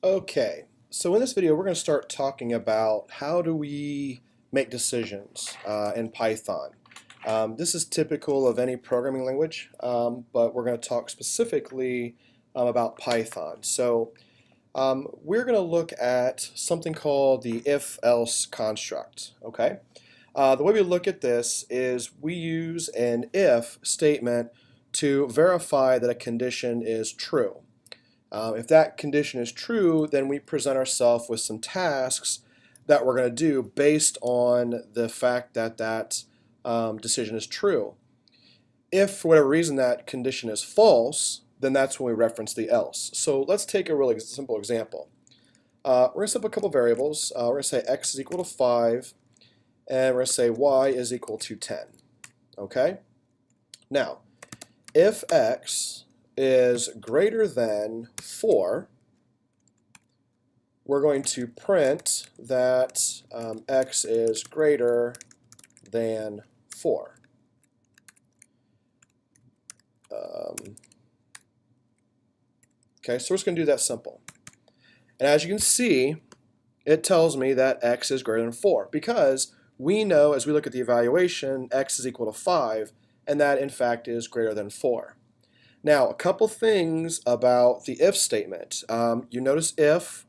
Okay, so in this video we're going to start talking about how do we make decisions in Python. This is typical of any programming language, but we're going to talk specifically about Python. So we're going to look at something called the if-else construct. Okay, the way we look at this is we use an if statement to verify that a condition is true. If that condition is true, then we present ourselves with some tasks that we're going to do based on the fact that that decision is true. If for whatever reason that condition is false, then that's when we reference the else. So let's take a really simple example. We're going to set up a couple variables. We're going to say x is equal to 5, and we're going to say y is equal to 10. Okay? Now, if x is greater than 4, we're going to print that x is greater than 4. Okay, so we're just going to do that simple. And as you can see, it tells me that x is greater than 4 because we know as we look at the evaluation, x is equal to 5, and that in fact is greater than 4. Now, a couple things about the if statement. You notice if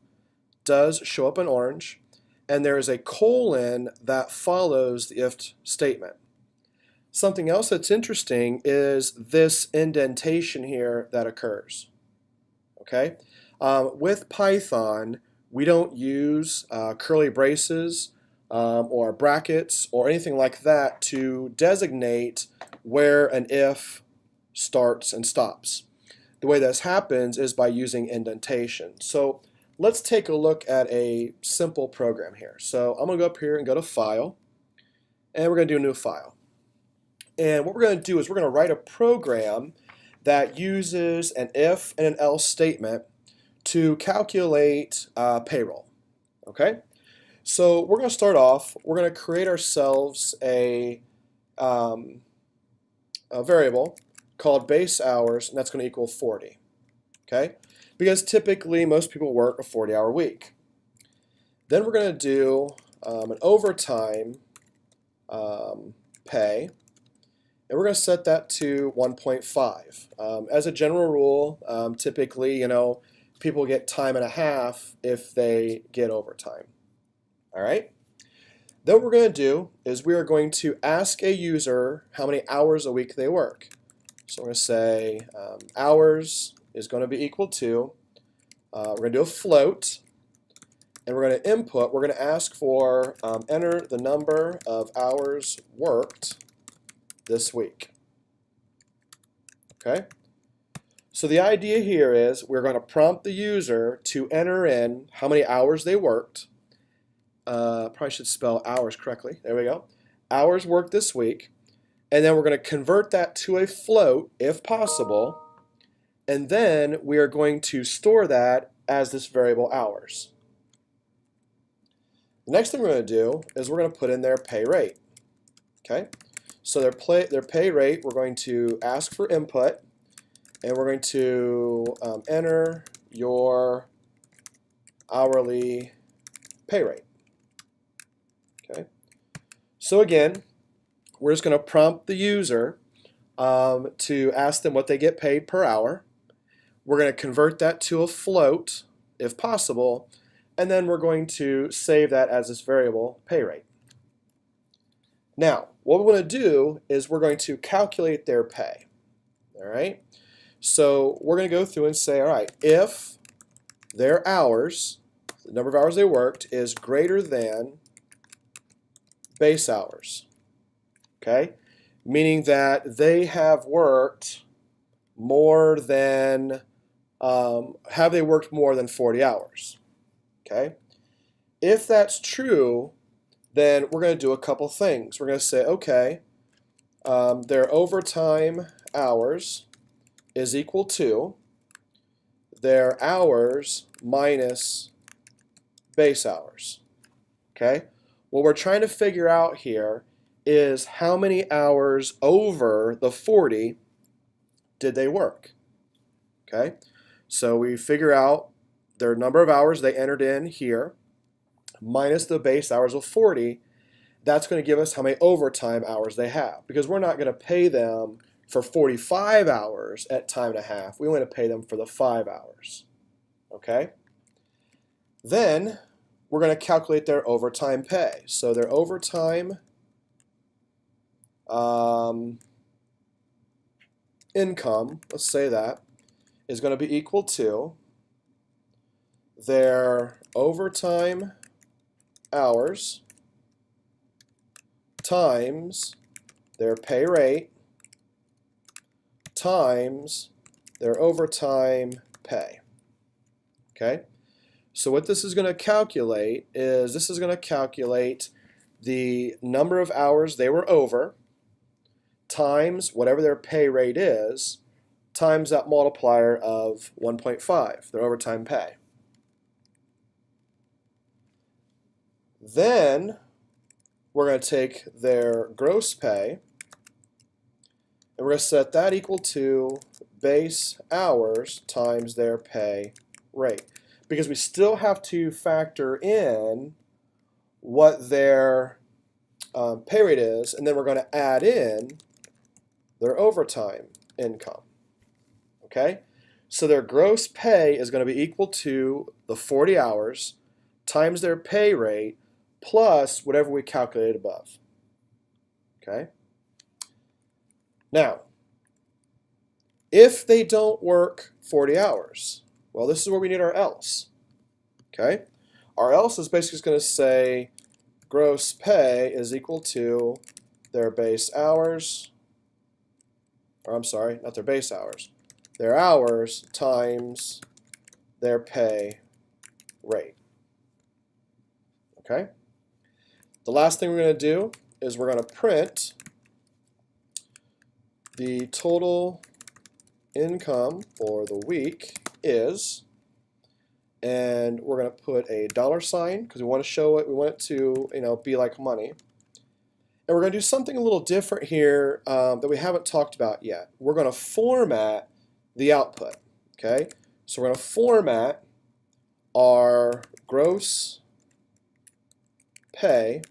does show up in orange, and there is a colon that follows the if statement. Something else that's interesting is this indentation here that occurs. Okay, with Python, we don't use curly braces or brackets or anything like that to designate where an if starts and stops. The way this happens is by using indentation. So let's take a look at a simple program here. So I'm going to go up here and go to File, and we're going to do a new file. And what we're going to do is we're going to write a program that uses an if and an else statement to calculate payroll. Okay? So we're going to start off, we're going to create ourselves a variable called base hours, and that's going to equal 40. Okay? Because typically most people work a 40-hour week. Then we're going to do an overtime pay, and we're going to set that to 1.5. As a general rule, typically, people get time and a half if they get overtime. All right? Then what we're going to do is we are going to ask a user how many hours a week they work. So we're going to say hours is going to be equal to, we're going to do a float, and we're going to input, we're going to ask for enter the number of hours worked this week. Okay? So the idea here is we're going to prompt the user to enter in how many hours they worked. Probably should spell hours correctly. There we go. Hours worked this week. And then we're going to convert that to a float, if possible. And then we are going to store that as this variable hours. The next thing we're going to do is we're going to put in their pay rate. Okay? So their pay rate, we're going to ask for input, and we're going to enter your hourly pay rate. Okay? So again, we're just going to prompt the user to ask them what they get paid per hour. We're going to convert that to a float, if possible, and then we're going to save that as this variable pay rate. Now, what we want to do is we're going to calculate their pay. All right? So we're going to go through and say, all right, if their hours, the number of hours they worked, is greater than base hours. Okay? Meaning that they have worked more than, have they worked more than 40 hours? Okay? If that's true, then we're going to do a couple things. We're going to say, okay, their overtime hours is equal to their hours minus base hours. Okay? What we're trying to figure out here is how many hours over the 40 did they work. Okay? So we figure out their number of hours they entered in here minus the base hours of 40, that's going to give us how many overtime hours they have. Because we're not going to pay them for 45 hours at time and a half. We want to pay them for the 5 hours. Okay? Then we're going to calculate their overtime pay. So their overtime income, let's say that, is going to be equal to their overtime hours times their pay rate times their overtime pay. Okay? So what this is going to calculate is this is going to calculate the number of hours they were over times whatever their pay rate is times that multiplier of 1.5, their overtime pay. Then we're going to take their gross pay and we're going to set that equal to base hours times their pay rate. Because we still have to factor in what their pay rate is, and then we're going to add in their overtime income. Okay? So their gross pay is going to be equal to the 40 hours times their pay rate plus whatever we calculated above. Okay? Now, if they don't work 40 hours, well, this is where we need our else. Okay? Our else is basically going to say gross pay is equal to their base hours, or I'm sorry, not their base hours, their hours times their pay rate. Okay? The last thing we're going to do is we're going to print the total income for the week is, and we're going to put a $sign because we want to show it, we want it to, be like money. And we're going to do something a little different here that we haven't talked about yet. We're going to format the output. Okay, so we're going to format our gross pay,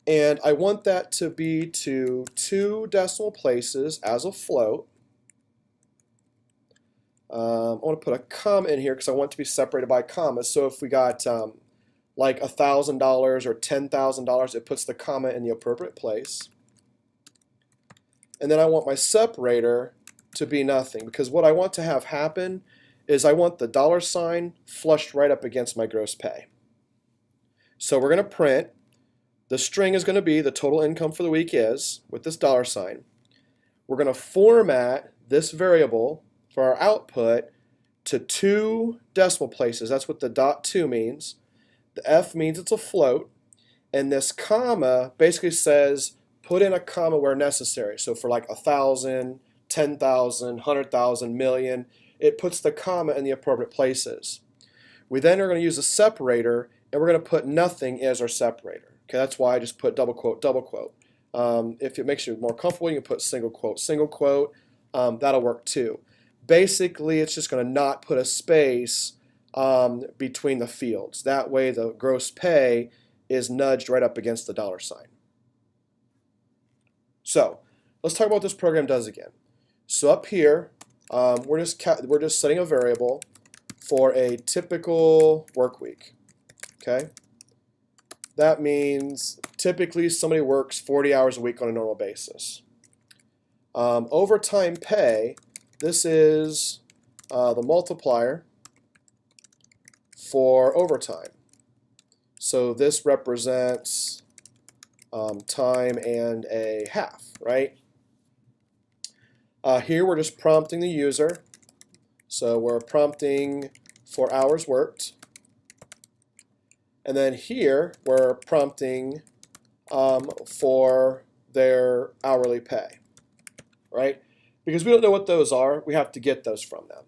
and I want that to be to 2 decimal places as a float. I want to put a comma in here because I want it to be separated by commas. So if we got like $1,000 or $10,000, it puts the comma in the appropriate place. And then I want my separator to be nothing, because what I want to have happen is I want the $sign flushed right up against my gross pay. So we're going to print, the string is going to be the total income for the week is, with this $sign. We're going to format this variable for our output to 2 decimal places. That's what the .2 means. The F means it's a float, and this comma basically says put in a comma where necessary. So for like 1,000, 10,000, 100,000, million, it puts the comma in the appropriate places. We then are going to use a separator, and we're going to put nothing as our separator. Okay, that's why I just put double quote, double quote. If it makes you more comfortable, you can put single quote, single quote. That'll work too. Basically, it's just going to not put a space between the fields. That way, the gross pay is nudged right up against the $sign. So, let's talk about what this program does again. So up here, we're just setting a variable for a typical work week. Okay, that means typically somebody works 40 hours a week on a normal basis. Overtime pay, this is the multiplier for overtime. So this represents time and a half, right? Here we're just prompting the user. So we're prompting for hours worked. And then here we're prompting for their hourly pay, right? Because we don't know what those are, we have to get those from them.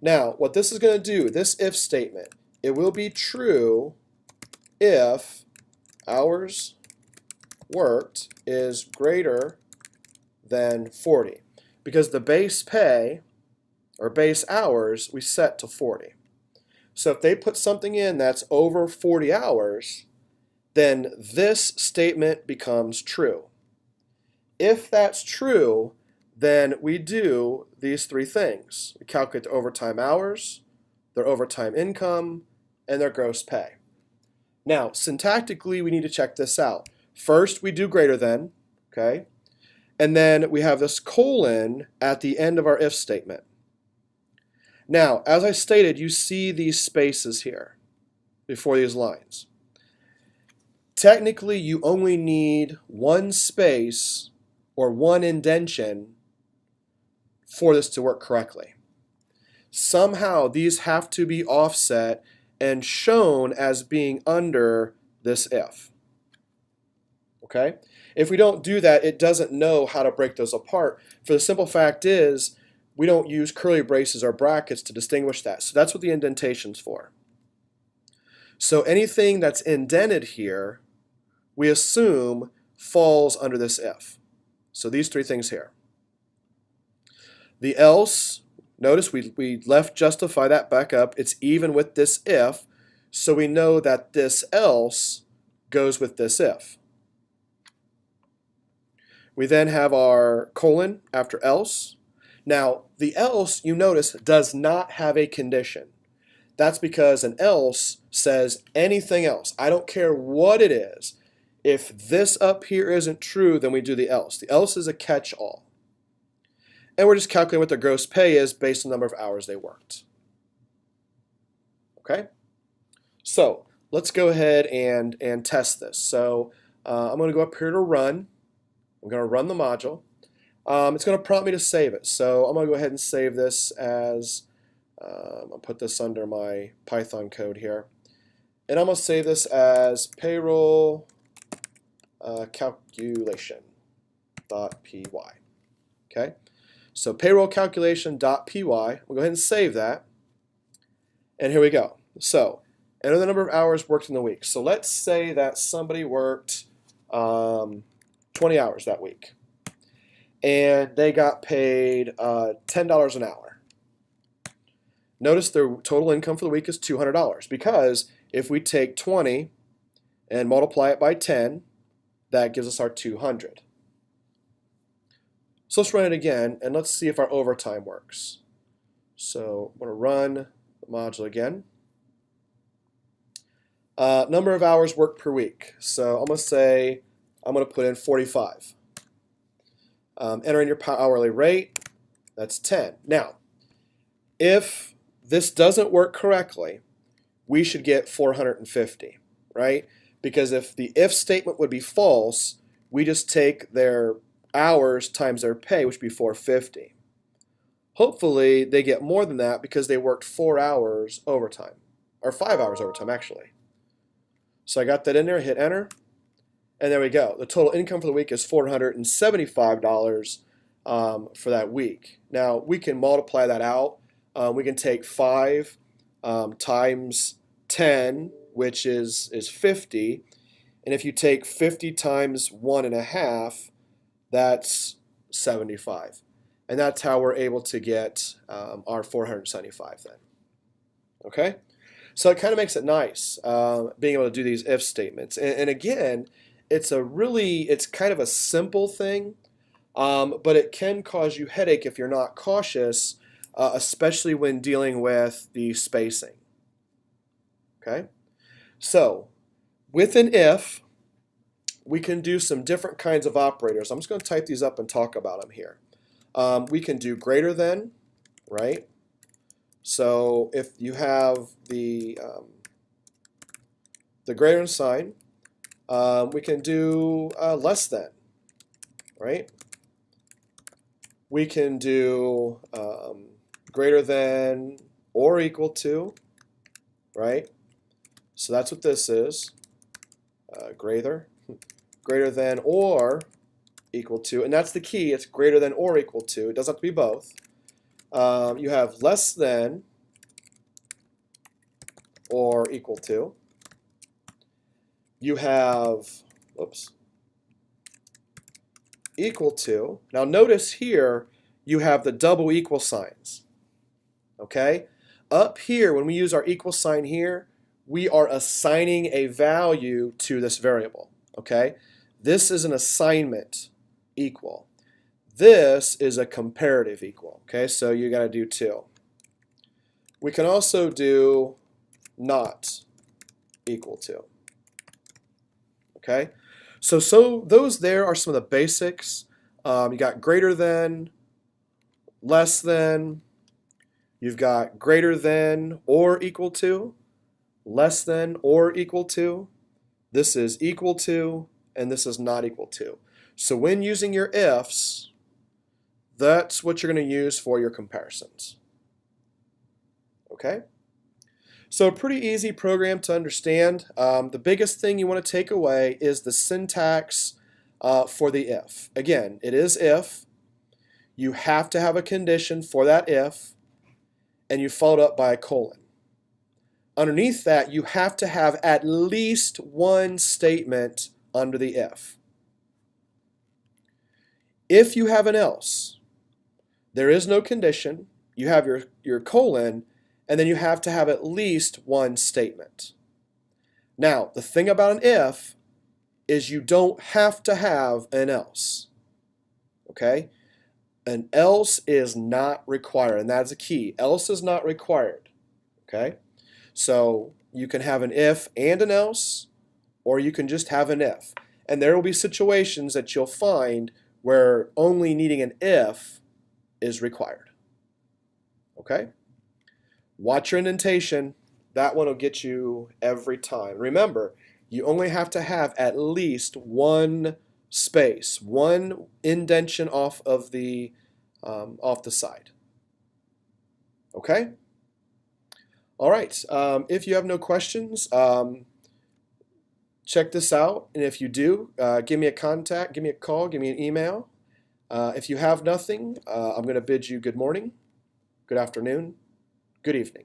Now, what this is going to do, this if statement, it will be true if hours worked is greater than 40. Because the base pay, or base hours, we set to 40. So if they put something in that's over 40 hours, then this statement becomes true. If that's true, then we do these three things. We calculate their overtime hours, their overtime income, and their gross pay. Now, syntactically, we need to check this out. First, we do greater than, okay? And then we have this colon at the end of our if statement. Now, as I stated, you see these spaces here before these lines. Technically, you only need one space or one indentation for this to work correctly. Somehow, these have to be offset and shown as being under this if. Okay? If we don't do that, it doesn't know how to break those apart. For the simple fact is, we don't use curly braces or brackets to distinguish that. So that's what the indentation's for. So anything that's indented here, we assume falls under this if. So these three things here. The else, notice we left justify that back up. It's even with this if, so we know that this else goes with this if. We then have our colon after else. Now, the else, you notice, does not have a condition. That's because an else says anything else. I don't care what it is. If this up here isn't true, then we do the else. The else is a catch-all. And we're just calculating what their gross pay is based on the number of hours they worked. Okay? So, let's go ahead and test this. So, I'm going to go up here to run. I'm going to run the module. It's going to prompt me to save it. So I'm going to go ahead and save this as, I'll put this under my Python code here. And I'm going to save this as payroll calculation.py. Okay? So payroll calculation.py. We'll go ahead and save that. And here we go. So enter the number of hours worked in the week. So let's say that somebody worked 20 hours that week. And they got paid $10 an hour. Notice their total income for the week is $200 because if we take 20 and multiply it by 10, that gives us our 200. So let's run it again and let's see if our overtime works. So I'm going to run the module again. Number of hours worked per week. So I'm going to say I'm going to put in 45. Enter in your hourly rate, that's 10. Now, if this doesn't work correctly, we should get 450, right? Because if the if statement would be false, we just take their hours times their pay, which would be 450. Hopefully, they get more than that because they worked 4 hours overtime, or 5 hours overtime, actually. So I got that in there, hit enter. And there we go. The total income for the week is $475 for that week. Now, we can multiply that out. We can take 5 times 10, which is 50. And if you take 50 times 1.5, that's 75. And that's how we're able to get our 475 then. Okay? So it kind of makes it nice being able to do these if statements. And again, it's kind of a simple thing, but it can cause you headache if you're not cautious, especially when dealing with the spacing. Okay? So, with an if, we can do some different kinds of operators. I'm just going to type these up and talk about them here. We can do greater than, right? So, if you have the greater than sign, we can do less than, right? We can do greater than or equal to, right? So that's what this is, greater than or equal to, and that's the key, it's greater than or equal to, it doesn't have to be both. You have less than or equal to. You have, equal to. Now notice here you have the double equal signs. okay? Up here, when we use our equal sign here, we are assigning a value to this variable, okay? This is an assignment equal. This is a comparative equal, okay? So you got to do two. We can also do not equal to, okay? So those there are some of the basics. You got greater than, less than, you've got greater than or equal to, less than or equal to, this is equal to, and this is not equal to. So when using your ifs, that's what you're going to use for your comparisons. Okay? So a pretty easy program to understand. The biggest thing you want to take away is the syntax for the if. Again, it is if. You have to have a condition for that if, and you followed up by a colon. Underneath that, you have to have at least one statement under the if. If you have an else, there is no condition. You have your colon, and then you have to have at least one statement. Now, the thing about an if is you don't have to have an else. Okay? An else is not required, and that's a key. Else is not required. Okay? So you can have an if and an else, or you can just have an if. And there will be situations that you'll find where only needing an if is required. Okay? Watch your indentation. That one will get you every time. Remember, you only have to have at least one space, one indentation off the side. Okay? All right. If you have no questions, check this out. And if you do, give me a contact, give me a call, give me an email. If you have nothing, I'm going to bid you good morning, good afternoon, good evening.